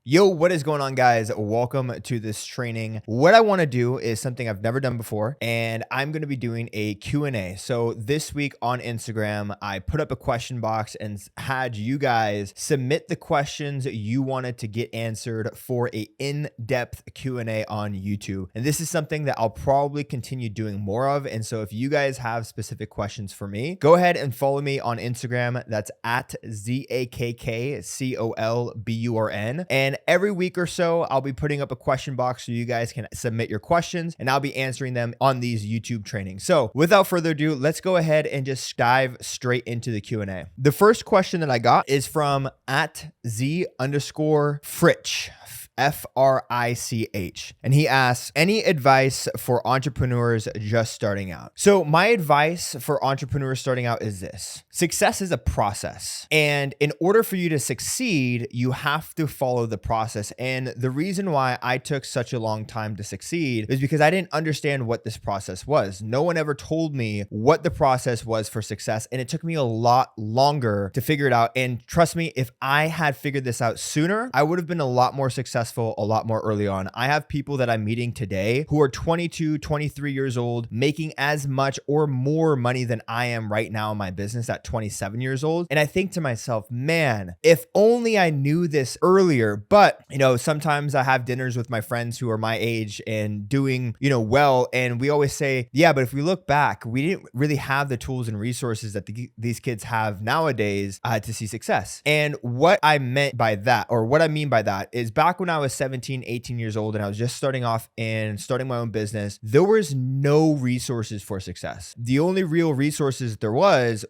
Yo, what is going on, guys? Welcome to this training. What I want to do is something I've never done before, and I'm going to be doing a Q&A. So this week on Instagram, I put up a question box and had you guys submit the questions you wanted to get answered for a in-depth Q&A on YouTube. And this is something that I'll probably continue doing more of. And so if you guys have specific questions for me, go ahead and follow me on Instagram. That's at ZAKKCOLBURN. And every week or so, I'll be putting up a question box so you guys can submit your questions and I'll be answering them on these YouTube trainings. So without further ado, let's go ahead and just dive straight into the Q&A. The first question that I got is from at Z_Fritch. F-R-I-C-H. And he asks, any advice for entrepreneurs just starting out? So my advice for entrepreneurs starting out is this. Success is a process. And in order for you to succeed, you have to follow the process. And the reason why I took such a long time to succeed is because I didn't understand what this process was. No one ever told me what the process was for success. And it took me a lot longer to figure it out. And trust me, if I had figured this out sooner, I would have been a lot more successful a lot more early on. I have people that I'm meeting today who are 22, 23 years old, making as much or more money than I am right now in my business at 27 years old. And I think to myself, man, if only I knew this earlier. But, sometimes I have dinners with my friends who are my age and doing, well. And we always say, yeah, but if we look back, we didn't really have the tools and resources that these kids have nowadays to see success. And what I meant by that, or what I mean by that, is back when I was 17, 18 years old and I was just starting off and starting my own business, there was no resources for success. The only real resources there was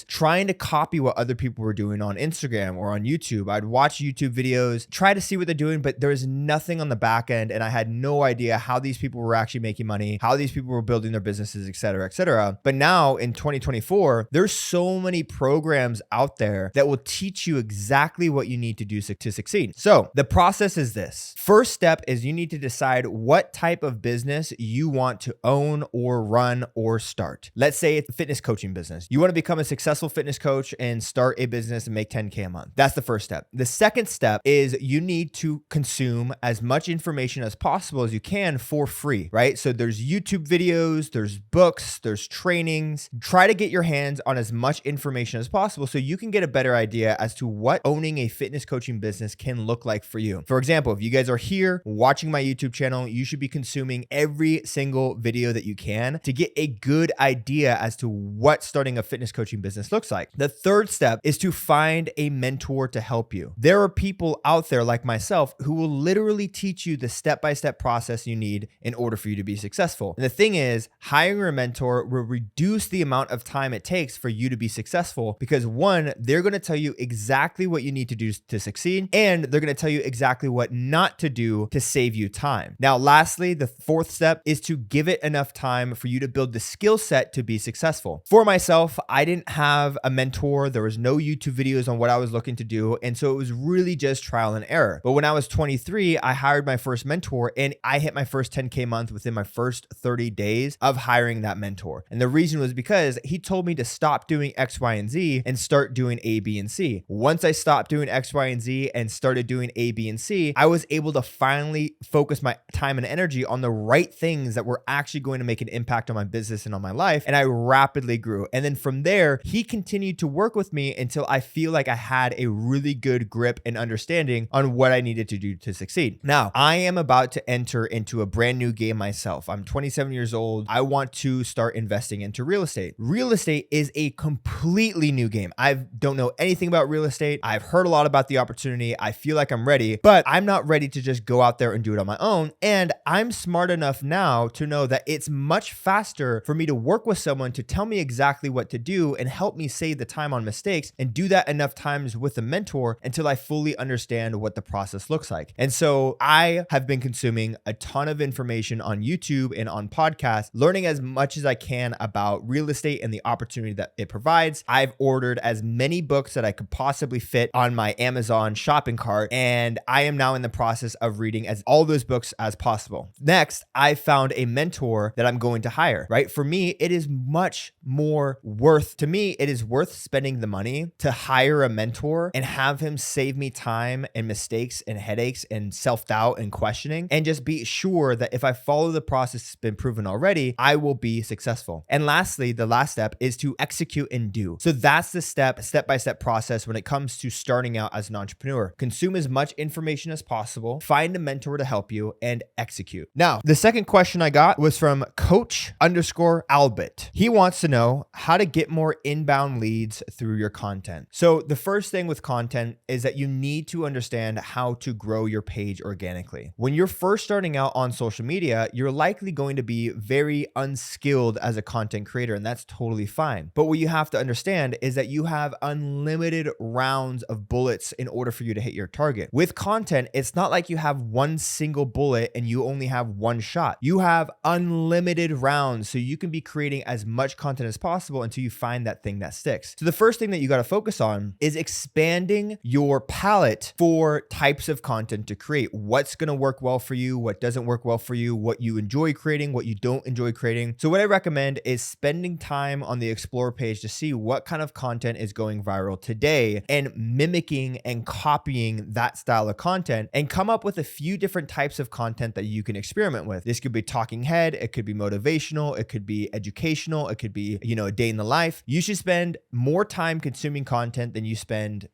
trying to copy what other people were doing on Instagram or on YouTube. I'd watch YouTube videos, try to see what they're doing, but there was nothing on the back end. And I had no idea how these people were actually making money, how these people were building their businesses, et cetera, et cetera. But now in 2024, there's so many programs out there that will teach you exactly what you need to do to succeed. So the process is this. First step is you need to decide what type of business you want to own or run or start. Let's say it's a fitness coaching business. You want to become a successful fitness coach and start a business and make 10K a month. That's the first step. The second step is you need to consume as much information as possible as you can for free, right? So there's YouTube videos, there's books, there's trainings. Try to get your hands on as much information as possible so you can get a better idea as to what owning a fitness coaching business can look like for you. For example, if you guys are here watching my YouTube channel, you should be consuming every single video that you can to get a good idea as to what starting a fitness coaching business looks like. The third step is to find a mentor to help you. There are people out there like myself who will literally teach you the step-by-step process you need in order for you to be successful. And the thing is, hiring a mentor will reduce the amount of time it takes for you to be successful because one, they're going to tell you exactly what you need to do to succeed, and they're going to tell you exactly what not to do to save you time. Now, lastly, the fourth step is to give it enough time for you to build the skill set to be successful. For myself, I didn't have a mentor. There was no YouTube videos on what I was looking to do. And so it was really just trial and error. But when I was 23, I hired my first mentor and I hit my first 10K month within my first 30 days of hiring that mentor. And the reason was because he told me to stop doing X, Y, and Z and start doing A, B, and C. Once I stopped doing X, Y, and Z and started doing A, B, and C, I was able to finally focus my time and energy on the right things that were actually going to make an impact on my business and on my life. And I rapidly grew. And then from there, he continued to work with me until I feel like I had a really good grip and understanding on what I needed to do to succeed. Now, I am about to enter into a brand new game myself. I'm 27 years old. I want to start investing into real estate. Real estate is a completely new game. I don't know anything about real estate. I've heard a lot about the opportunity. I feel like I'm ready, but I'm not ready to just go out there and do it on my own. And I'm smart enough now to know that it's much faster for me to work with someone to tell me exactly what to do and help me save the time on mistakes and do that enough times with a mentor until I fully understand what the process looks like. And so I have been consuming a ton of information on YouTube and on podcasts, learning as much as I can about real estate and the opportunity that it provides. I've ordered as many books that I could possibly fit on my Amazon shopping cart, and I am now now in the process of reading as all those books as possible. Next, I found a mentor that I'm going to hire, right? For me, it is much more it is worth spending the money to hire a mentor and have him save me time and mistakes and headaches and self-doubt and questioning, and just be sure that if I follow the process that's been proven already, I will be successful. And lastly, the last step is to execute and do. So that's the step-by-step process when it comes to starting out as an entrepreneur. Consume as much information as possible, find a mentor to help you, and execute. Now, the second question I got was from Coach_Albert. He wants to know how to get more inbound leads through your content. So the first thing with content is that you need to understand how to grow your page organically. When you're first starting out on social media, you're likely going to be very unskilled as a content creator, and that's totally fine. But what you have to understand is that you have unlimited rounds of bullets in order for you to hit your target. With content, it's not like you have one single bullet and you only have one shot. You have unlimited rounds, so you can be creating as much content as possible until you find that thing that sticks. So the first thing that you got to focus on is expanding your palette for types of content to create. What's going to work well for you, what doesn't work well for you, what you enjoy creating, what you don't enjoy creating. So what I recommend is spending time on the Explore page to see what kind of content is going viral today and mimicking and copying that style of content, and come up with a few different types of content that you can experiment with. This could be talking head, it could be motivational, it could be educational, it could be, a day in the life. You should spend more time consuming content than you spend,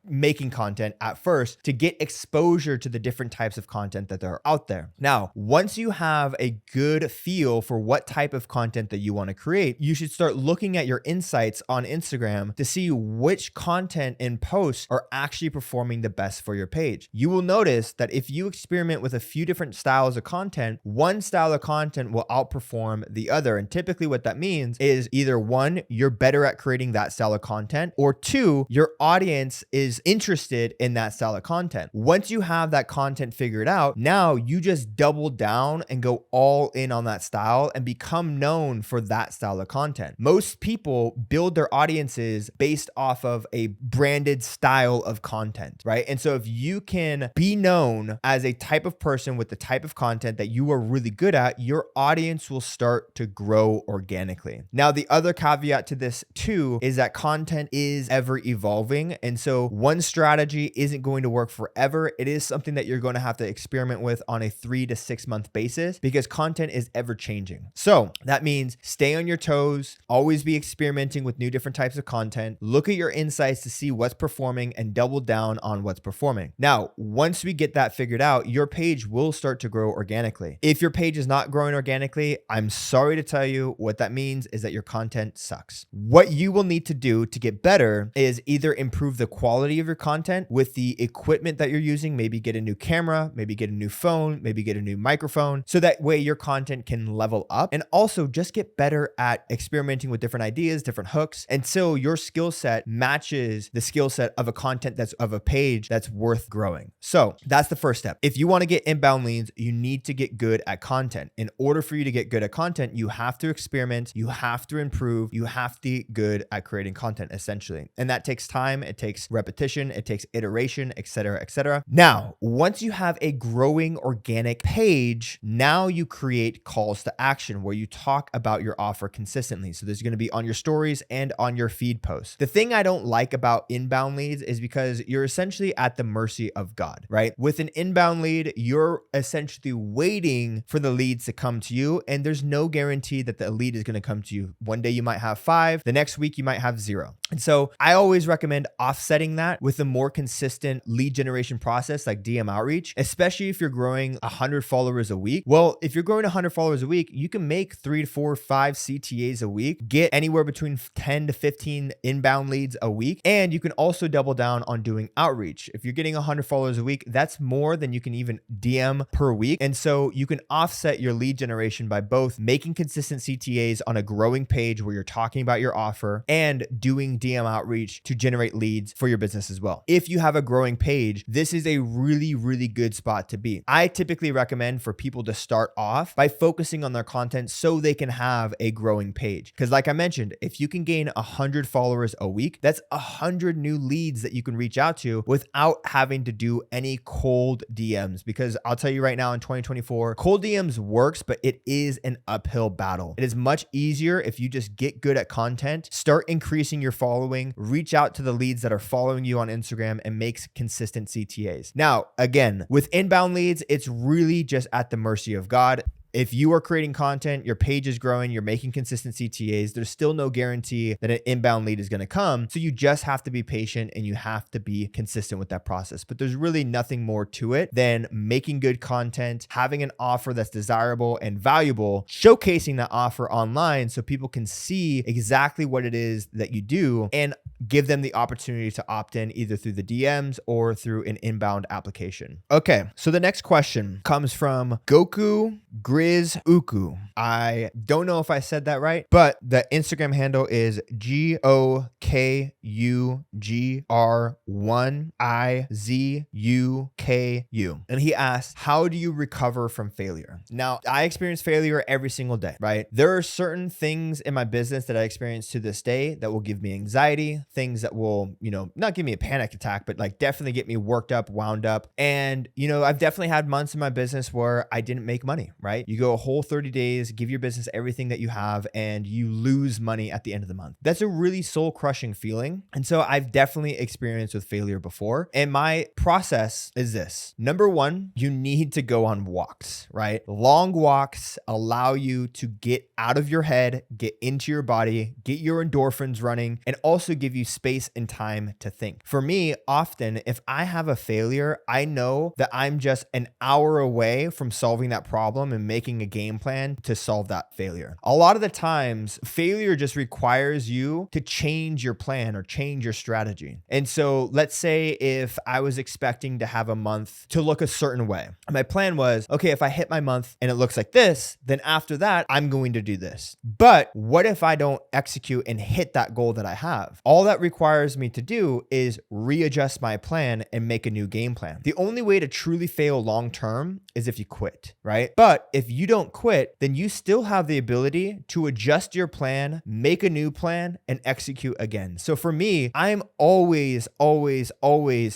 making content at first, to get exposure to the different types of content that are out there. Now, once you have a good feel for what type of content that you want to create, you should start looking at your insights on Instagram to see which content and posts are actually performing the best for your page. You will notice that if you experiment with a few different styles of content, one style of content will outperform the other. And typically what that means is either one, you're better at creating that style of content, or two, your audience is interested in that style of content. Once you have that content figured out, now you just double down and go all in on that style and become known for that style of content. Most people build their audiences based off of a branded style of content, right? And so if you can be known as a type of person with the type of content that you are really good at, your audience will start to grow organically. Now, the other caveat to this too is that content is ever evolving. And so one strategy isn't going to work forever. It is something that you're going to have to experiment with on a 3 to 6 month basis, because content is ever changing. So that means stay on your toes, always be experimenting with new different types of content, look at your insights to see what's performing and double down on what's performing. Now, once we get that figured out, your page will start to grow organically. If your page is not growing organically, I'm sorry to tell you, what that means is that your content sucks. What you will need to do to get better is either improve the quality of your content with the equipment that you're using, maybe get a new camera, maybe get a new phone, maybe get a new microphone, so that way your content can level up, and also just get better at experimenting with different ideas, different hooks, until your skill set matches the skill set of a content that's of a page that's worth growing. So that's the first step. If you want to get inbound leads, you need to get good at content. In order for you to get good at content, you have to experiment, you have to improve, you have to get good at creating content, essentially. And that takes time, it takes repetition, it takes iteration, etc., etc. Now, once you have a growing organic page, now you create calls to action where you talk about your offer consistently. So there's going to be on your stories and on your feed posts. The thing I don't like about inbound leads is because you're essentially at the mercy of God, right? With an inbound lead, you're essentially waiting for the leads to come to you, and there's no guarantee that the lead is going to come to you. One day you might have 5, the next week you might have 0. And so I always recommend offsetting that with a more consistent lead generation process like DM outreach, especially if you're growing 100 followers a week. Well, if you're growing 100 followers a week, you can make 3 to 4, 5 CTAs a week, get anywhere between 10 to 15 inbound leads a week. And you can also double down on doing outreach. If you're getting 100 followers a week, that's more than you can even DM per week. And so you can offset your lead generation by both making consistent CTAs on a growing page where you're talking about your offer and doing DM outreach to generate leads for your business as well. If you have a growing page, this is a really, really good spot to be. I typically recommend for people to start off by focusing on their content so they can have a growing page. Because like I mentioned, if you can gain 100 followers a week, that's 100 new leads that you can reach out to without having to do any any cold DMs, because I'll tell you right now in 2024, cold DMs works, but it is an uphill battle. It is much easier if you just get good at content, start increasing your following, reach out to the leads that are following you on Instagram, and make consistent CTAs. Now, again, with inbound leads, it's really just at the mercy of God. If you are creating content, your page is growing, you're making consistent CTAs, there's still no guarantee that an inbound lead is going to come. So you just have to be patient and you have to be consistent with that process. But there's really nothing more to it than making good content, having an offer that's desirable and valuable, showcasing that offer online so people can see exactly what it is that you do and give them the opportunity to opt in either through the DMs or through an inbound application. Okay, so the next question comes from Goku Grizz Uku. I don't know if I said that right, but the Instagram handle is GOKUGR1IZUKU. And he asks, how do you recover from failure? Now, I experience failure every single day, right? There are certain things in my business that I experience to this day that will give me anxiety, things that will, not give me a panic attack, but like definitely get me worked up, wound up. And, I've definitely had months in my business where I didn't make money, right? You go a whole 30 days, give your business everything that you have, and you lose money at the end of the month. That's a really soul crushing feeling. And so I've definitely experienced with failure before. And my process is this. Number one, you need to go on walks, right? Long walks allow you to get out of your head, get into your body, get your endorphins running, and also give you space and time to think. For me, often, if I have a failure, I know that I'm just an hour away from solving that problem and making a game plan to solve that failure. A lot of the times, failure just requires you to change your plan or change your strategy. And so let's say if I was expecting to have a month to look a certain way, my plan was, okay, if I hit my month and it looks like this, then after that, I'm going to do this. But what if I don't execute and hit that goal that I have? All that requires me to do is readjust my plan and make a new game plan. The only way to truly fail long-term is if you quit, right? But if you don't quit, then you still have the ability to adjust your plan, make a new plan, and execute again. So for me, I'm always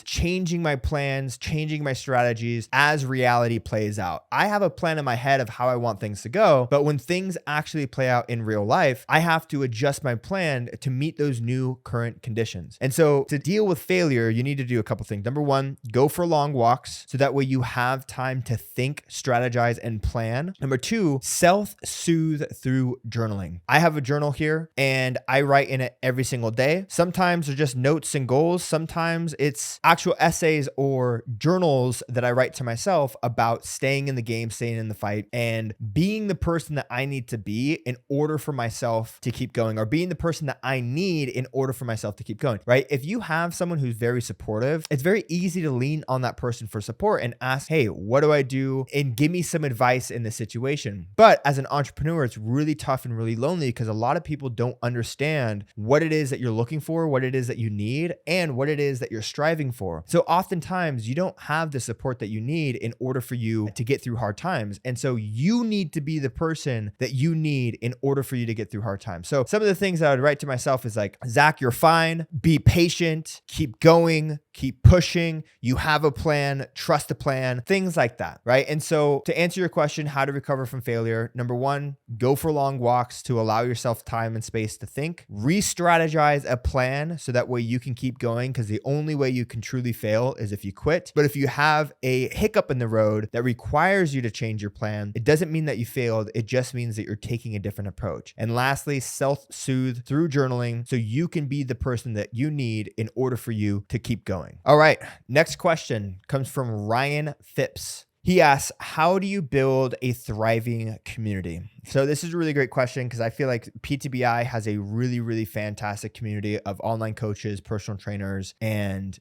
changing my plans, changing my strategies as reality plays out. I have a plan in my head of how I want things to go, but when things actually play out in real life, I have to adjust my plan to meet those new current conditions. And so to deal with failure, you need to do a couple things. Number one, go for long walks so that way you have time to think, strategize, and plan. Number two, self-soothe through journaling. I have a journal here and I write in it every single day. Sometimes they're just notes and goals. Sometimes it's actual essays or journals that I write to myself about staying in the game, staying in the fight, and being the person that I need to be in order for myself to keep going, or being the person that I need in order for myself to keep going, right? If you have someone who's very supportive, it's very easy to lean on that person for support and ask, hey, what do I do? And give me some advice in this situation. But as an entrepreneur, it's really tough and really lonely because a lot of people don't understand what it is that you're looking for, what it is that you need, and what it is that you're striving for. So oftentimes you don't have the support that you need in order for you to get through hard times. And so you need to be the person that you need in order for you to get through hard times. So some of the things that I would write to myself is like, Zakk, you're fine. Be patient, keep going, keep pushing. You have a plan, trust the plan, things like that, right? And so to answer your question, how to recover from failure, number one, go for long walks to allow yourself time and space to think. Re-strategize a plan so that way you can keep going, because the only way you can truly fail is if you quit. But if you have a hiccup in the road that requires you to change your plan, it doesn't mean that you failed. It just means that you're taking a different approach. And lastly, self-soothe through journaling so you can be the person that you need in order for you to keep going. All right, next question comes from Ryan Phipps. He asks, how do you build a thriving community? So this is a really great question because I feel like PTBI has a really, really fantastic community of online coaches, personal trainers, and,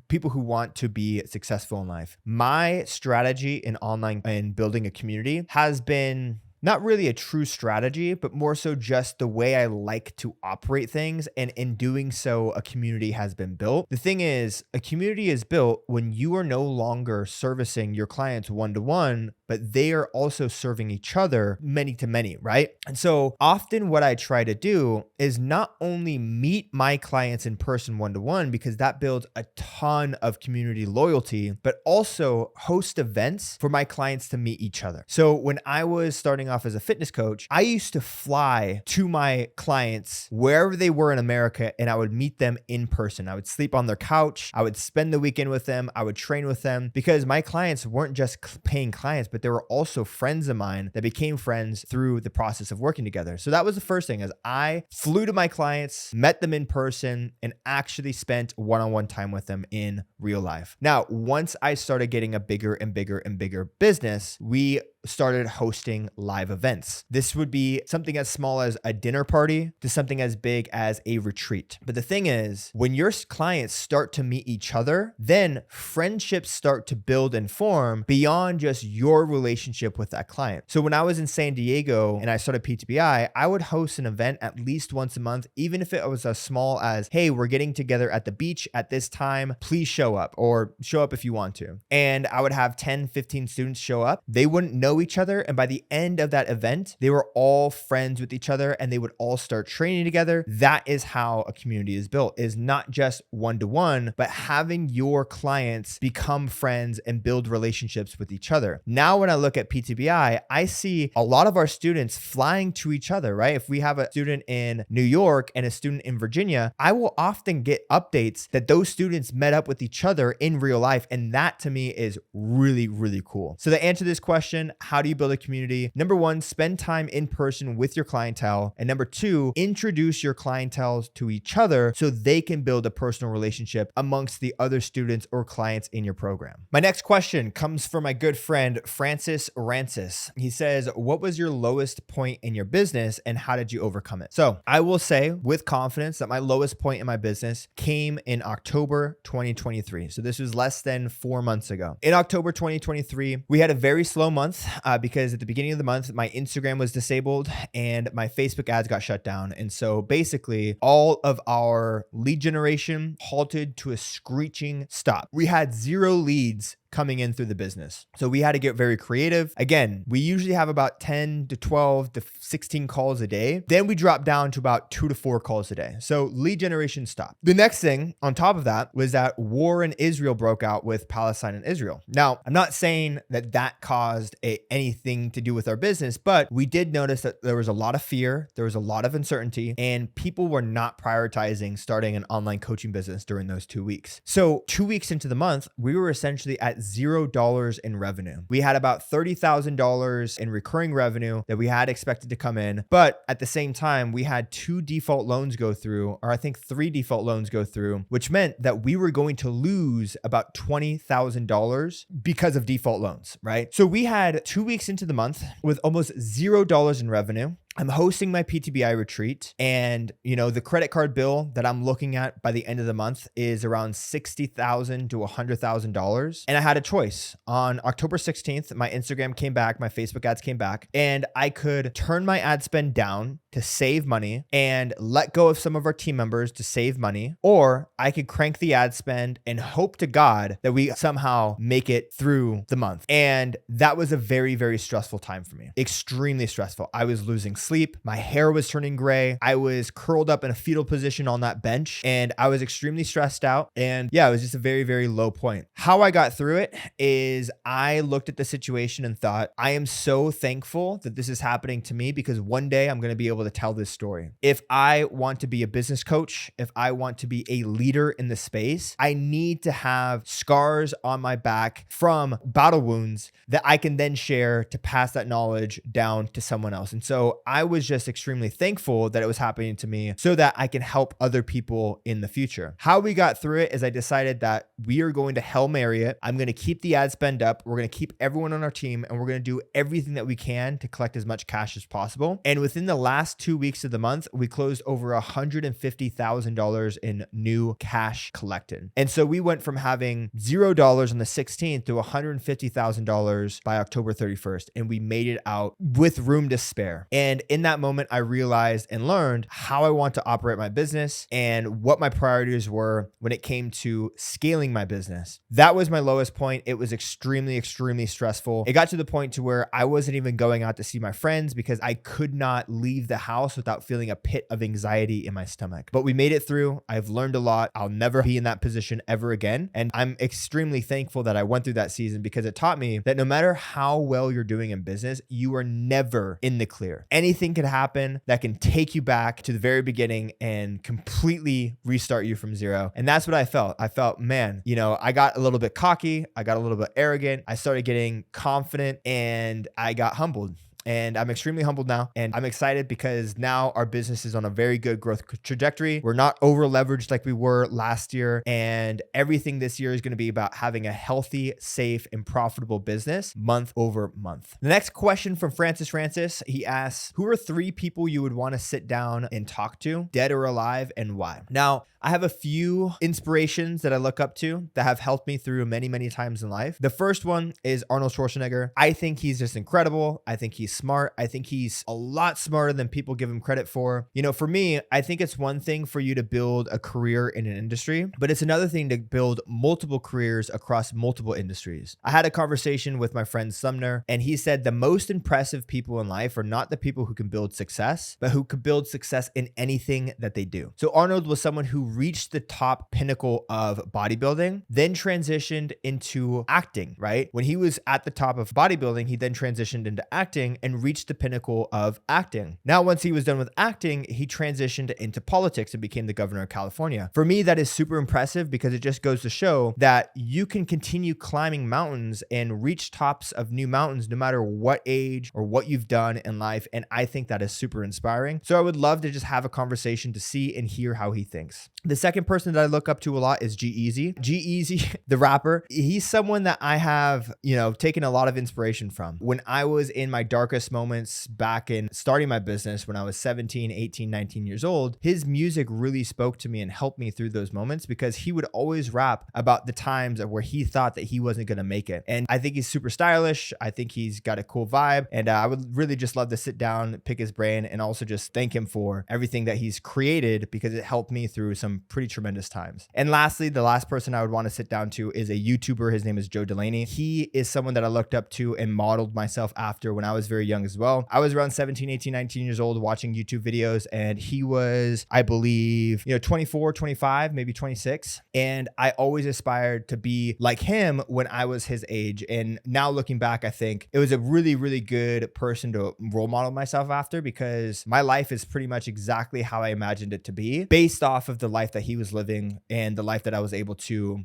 people who want to be successful in life. My strategy in online and building a community has been not really a true strategy, but more so just the way I like to operate things. And in doing so, a community has been built. The thing is, a community is built when you are no longer servicing your clients one-to-one, but they are also serving each other many to many, right? And so often what I try to do is not only meet my clients in person one-to-one, because that builds a ton of community loyalty, but also host events for my clients to meet each other. So when I was starting off as a fitness coach, I used to fly to my clients wherever they were in America, and I would meet them in person. I would sleep on their couch. I would spend the weekend with them. I would train with them, because my clients weren't just paying clients, but they were also friends of mine that became friends through the process of working together. So that was the first thing, is I flew to my clients, met them in person, and actually spent one-on-one time with them in real life. Now, once I started getting a bigger and bigger and bigger business, we started hosting live events. This would be something as small as a dinner party to something as big as a retreat. But the thing is, when your clients start to meet each other, then friendships start to build and form beyond just your relationship with that client. So when I was in San Diego and I started PTBI, I would host an event at least once a month, even if it was as small as, hey, we're getting together at the beach at this time, please show up, or show up if you want to. And I would have 10, 15 students show up. They wouldn't know each other. And by the end of that event, they were all friends with each other and they would all start training together. That is how a community is built, is not just one-to-one, but having your clients become friends and build relationships with each other. Now, when I look at PTBI, I see a lot of our students flying to each other, right? If we have a student in New York and a student in Virginia, I will often get updates that those students met up with each other in real life. And that to me is really, really cool. So to answer this question, how do you build a community? Number one, spend time in person with your clientele. And number two, introduce your clientele to each other so they can build a personal relationship amongst the other students or clients in your program. My next question comes from my good friend, Francis Rancis. He says, what was your lowest point in your business and how did you overcome it? So I will say with confidence that my lowest point in my business came in October 2023. So this was less than 4 months ago. In October 2023, we had a very slow month because at the beginning of the month, my Instagram was disabled and my Facebook ads got shut down. And so basically all of our lead generation halted to a screeching stop. We had 0 leads coming in through the business. So we had to get very creative. Again, we usually have about 10 to 12 to 16 calls a day. Then we dropped down to about 2 to 4 calls a day. So lead generation stopped. The next thing on top of that was that war in Israel broke out with Palestine and Israel. Now, I'm not saying that that caused anything to do with our business, but we did notice that there was a lot of fear, there was a lot of uncertainty, and people were not prioritizing starting an online coaching business during those 2 weeks. So 2 weeks into the month, we were essentially at $0 in revenue. We had about $30,000 in recurring revenue that we had expected to come in. But at the same time, we had 2 default loans go through, or I think 3 default loans go through, which meant that we were going to lose about $20,000 because of default loans, right? So we had 2 weeks into the month with almost $0 in revenue. I'm hosting my PTBI retreat and, the credit card bill that I'm looking at by the end of the month is around $60,000 to $100,000. And I had a choice. On October 16th, my Instagram came back, my Facebook ads came back, and I could turn my ad spend down to save money and let go of some of our team members to save money, or I could crank the ad spend and hope to God that we somehow make it through the month. And that was a very, very stressful time for me. Extremely stressful. I was losing sleep. My hair was turning gray. I was curled up in a fetal position on that bench and I was extremely stressed out. And yeah, it was just a very, very low point. How I got through it is I looked at the situation and thought, I am so thankful that this is happening to me because one day I'm going to be able to tell this story. If I want to be a business coach, if I want to be a leader in the space, I need to have scars on my back from battle wounds that I can then share to pass that knowledge down to someone else. And so I was just extremely thankful that it was happening to me so that I can help other people in the future. How we got through it is I decided that we are going to Hail Mary it. I'm going to keep the ad spend up. We're going to keep everyone on our team, and we're going to do everything that we can to collect as much cash as possible. And within the last 2 weeks of the month, we closed over $150,000 in new cash collected. And so we went from having $0 on the 16th to $150,000 by October 31st. And we made it out with room to spare. And in that moment, I realized and learned how I want to operate my business and what my priorities were when it came to scaling my business. That was my lowest point. It was extremely, extremely stressful. It got to the point to where I wasn't even going out to see my friends because I could not leave the house without feeling a pit of anxiety in my stomach. But we made it through. I've learned a lot. I'll never be in that position ever again. And I'm extremely thankful that I went through that season because it taught me that no matter how well you're doing in business, you are never in the clear. Anything can happen that can take you back to the very beginning and completely restart you from zero. And that's what I felt. I felt, man, I got a little bit cocky. I got a little bit arrogant. I started getting confident and I got humbled. And I'm extremely humbled now. And I'm excited because now our business is on a very good growth trajectory. We're not over leveraged like we were last year. And everything this year is going to be about having a healthy, safe, and profitable business month over month. The next question from Francis. He asks, who are 3 people you would want to sit down and talk to, dead or alive, and why? Now, I have a few inspirations that I look up to that have helped me through many, many times in life. The first one is Arnold Schwarzenegger. I think he's just incredible. I think he's smart. I think he's a lot smarter than people give him credit for. For me, I think it's one thing for you to build a career in an industry, but it's another thing to build multiple careers across multiple industries. I had a conversation with my friend Sumner, and he said the most impressive people in life are not the people who can build success, but who could build success in anything that they do. So Arnold was someone who reached the top pinnacle of bodybuilding, then transitioned into acting, right? When he was at the top of bodybuilding, he then transitioned into acting and reached the pinnacle of acting. Now, once he was done with acting, he transitioned into politics and became the governor of California. For me, that is super impressive because it just goes to show that you can continue climbing mountains and reach tops of new mountains no matter what age or what you've done in life. And I think that is super inspiring. So I would love to just have a conversation to see and hear how he thinks. The second person that I look up to a lot is G-Eazy. G-Eazy, the rapper, he's someone that I have, taken a lot of inspiration from. When I was in my darkest moments back in starting my business when I was 17, 18, 19 years old, his music really spoke to me and helped me through those moments because he would always rap about the times where he thought that he wasn't going to make it. And I think he's super stylish. I think he's got a cool vibe. And I would really just love to sit down, pick his brain, and also just thank him for everything that he's created because it helped me through some pretty tremendous times. And lastly, the last person I would want to sit down to is a YouTuber. His name is Joe Delaney. He is someone that I looked up to and modeled myself after when I was very young as well. I was around 17, 18, 19 years old watching YouTube videos, and he was, I believe, 24, 25, maybe 26. And I always aspired to be like him when I was his age. And now looking back, I think it was a really, really good person to role model myself after because my life is pretty much exactly how I imagined it to be based off of the life that he was living and the life that I was able to,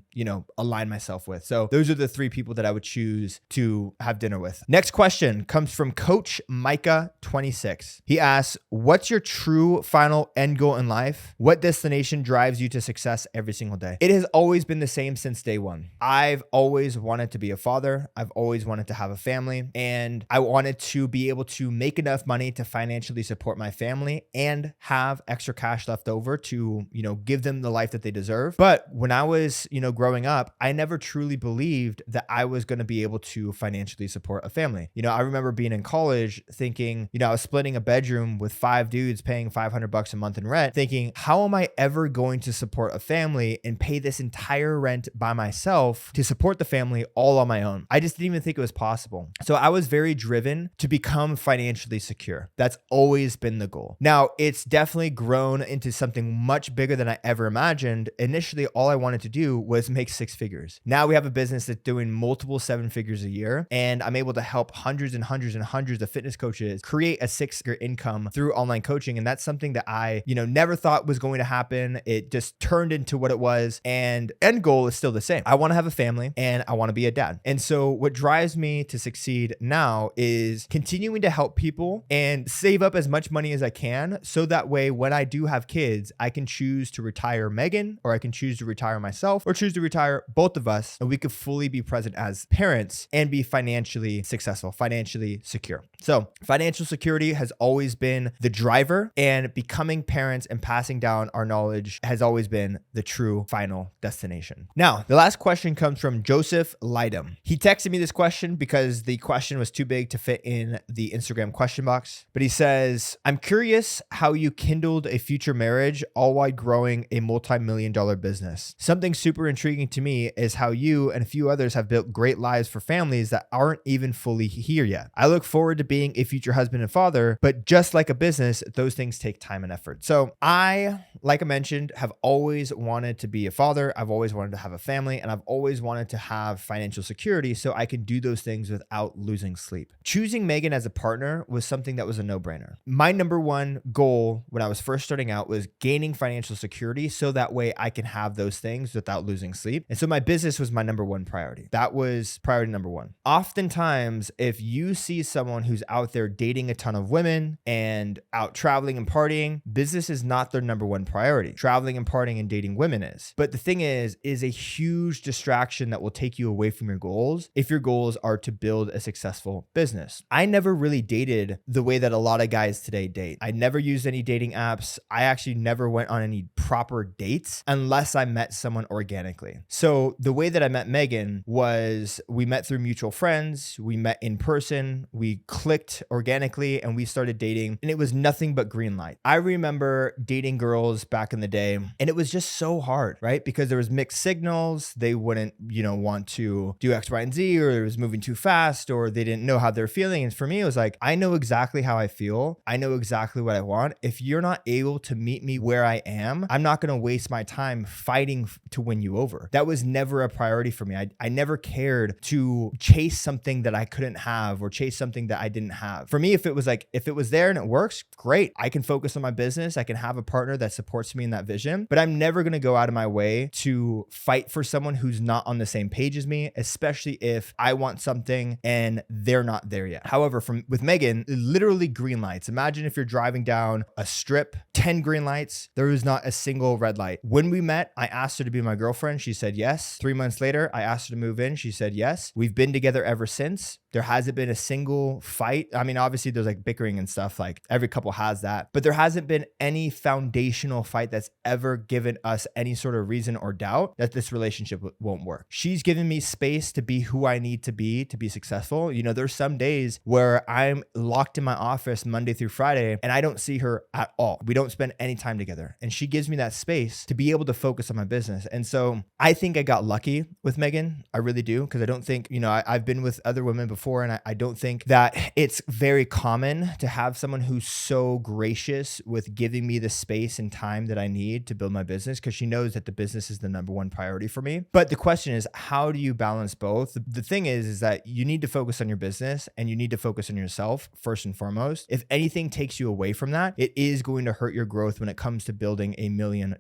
align myself with. So those are the 3 people that I would choose to have dinner with. Next question comes from Coach Micah 26. He asks, what's your true final end goal in life? What destination drives you to success every single day? It has always been the same since day one. I've always wanted to be a father. I've always wanted to have a family, and I wanted to be able to make enough money to financially support my family and have extra cash left over to, give them the life that they deserve. But when I was, growing up, I never truly believed that I was going to be able to financially support a family. I remember being in college thinking, I was splitting a bedroom with 5 dudes paying $500 a month in rent, thinking, how am I ever going to support a family and pay this entire rent by myself to support the family all on my own? I just didn't even think it was possible. So I was very driven to become financially secure. That's always been the goal. Now, it's definitely grown into something much bigger than I ever imagined. Initially, all I wanted to do was make 6 figures. Now we have a business that's doing multiple 7 figures a year, and I'm able to help hundreds and hundreds and hundreds hundreds of fitness coaches create a six-figure income through online coaching. And that's something that I, never thought was going to happen. It just turned into what it was. And end goal is still the same. I want to have a family and I want to be a dad. And so what drives me to succeed now is continuing to help people and save up as much money as I can. So that way, when I do have kids, I can choose to retire Megan, or I can choose to retire myself, or choose to retire both of us. And we could fully be present as parents and be financially successful, financially secure. So financial security has always been the driver, and becoming parents and passing down our knowledge has always been the true final destination. Now, the last question comes from Joseph Lydom. He texted me this question because the question was too big to fit in the Instagram question box. But he says, I'm curious how you kindled a future marriage all while growing a multi-million-dollar business. Something super intriguing to me is how you and a few others have built great lives for families that aren't even fully here yet. I look forward to being a future husband and father, but just like a business, those things take time and effort. So I, like I mentioned, have always wanted to be a father. I've always wanted to have a family, and I've always wanted to have financial security so I can do those things without losing sleep. Choosing Megan as a partner was something that was a no-brainer. My number one goal when I was first starting out was gaining financial security so that way I can have those things without losing sleep. And so my business was my number one priority. That was priority number one. Oftentimes, if you see someone who's out there dating a ton of women and out traveling and partying, business is not their number one priority. Traveling and partying and dating women is. But the thing is a huge distraction that will take you away from your goals if your goals are to build a successful business. I never really dated the way that a lot of guys today date. I never used any dating apps. I actually never went on any proper dates unless I met someone organically. So the way that I met Megan was we met through mutual friends. We met in person. We clicked organically and we started dating, and it was nothing but green light. I remember dating girls back in the day, and it was just so hard, right? Because there was mixed signals. They wouldn't, want to do X, Y, and Z, or it was moving too fast, or they didn't know how they're feeling. And for me, it was like, I know exactly how I feel. I know exactly what I want. If you're not able to meet me where I am, I'm not going to waste my time fighting to win you over. That was never a priority for me. I never cared to chase something that I couldn't have or chase something that I didn't have. For me, if it was there and it works, great. I can focus on my business. I can have a partner that supports me in that vision, but I'm never going to go out of my way to fight for someone who's not on the same page as me, especially if I want something and they're not there yet. However, with Megan, literally green lights. Imagine if you're driving down a strip, 10 green lights, there was not a single red light. When we met, I asked her to be my girlfriend. She said yes. 3 months later, I asked her to move in. She said yes. We've been together ever since. There hasn't been a single fight. I mean, obviously there's like bickering and stuff, like every couple has that, but there hasn't been any foundational fight that's ever given us any sort of reason or doubt that this relationship won't work. She's given me space to be who I need to be successful. There's some days where I'm locked in my office Monday through Friday and I don't see her at all. We don't spend any time together. And she gives me that space to be able to focus on my business. And so I think I got lucky with Megan. I really do. Because I don't think, I've been with other women before, and I don't think that it's very common to have someone who's so gracious with giving me the space and time that I need to build my business, because she knows that the business is the number one priority for me. But the question is, how do you balance both? The thing is that you need to focus on your business and you need to focus on yourself first and foremost. If anything takes you away from that, it is going to hurt your growth when it comes to building $1 million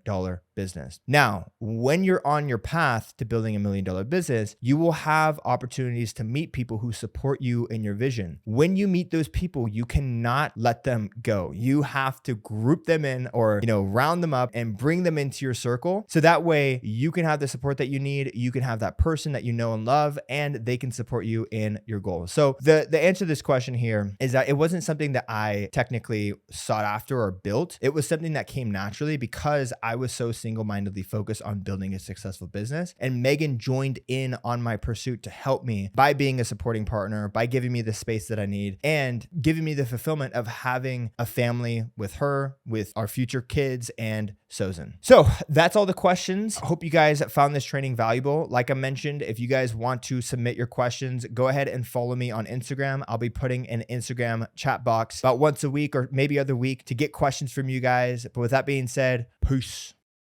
business. Now, when you're on your path to building $1 million business, you will have opportunities to meet people who support you in your vision. When you meet those people, you cannot let them go. You have to group them in, or, round them up and bring them into your circle. So that way you can have the support that you need. You can have that person that you know and love, and they can support you in your goals. So the answer to this question here is that it wasn't something that I technically sought after or built. It was something that came naturally because I was so single-mindedly focused on building a successful business. And Megan joined in on my pursuit to help me by being a supporting partner, by giving me the space that I need, and giving me the fulfillment of having a family with her, with our future kids, and Sozin. So that's all the questions. I hope you guys found this training valuable. Like I mentioned, if you guys want to submit your questions, go ahead and follow me on Instagram. I'll be putting an Instagram chat box about once a week or maybe other week to get questions from you guys. But with that being said, peace.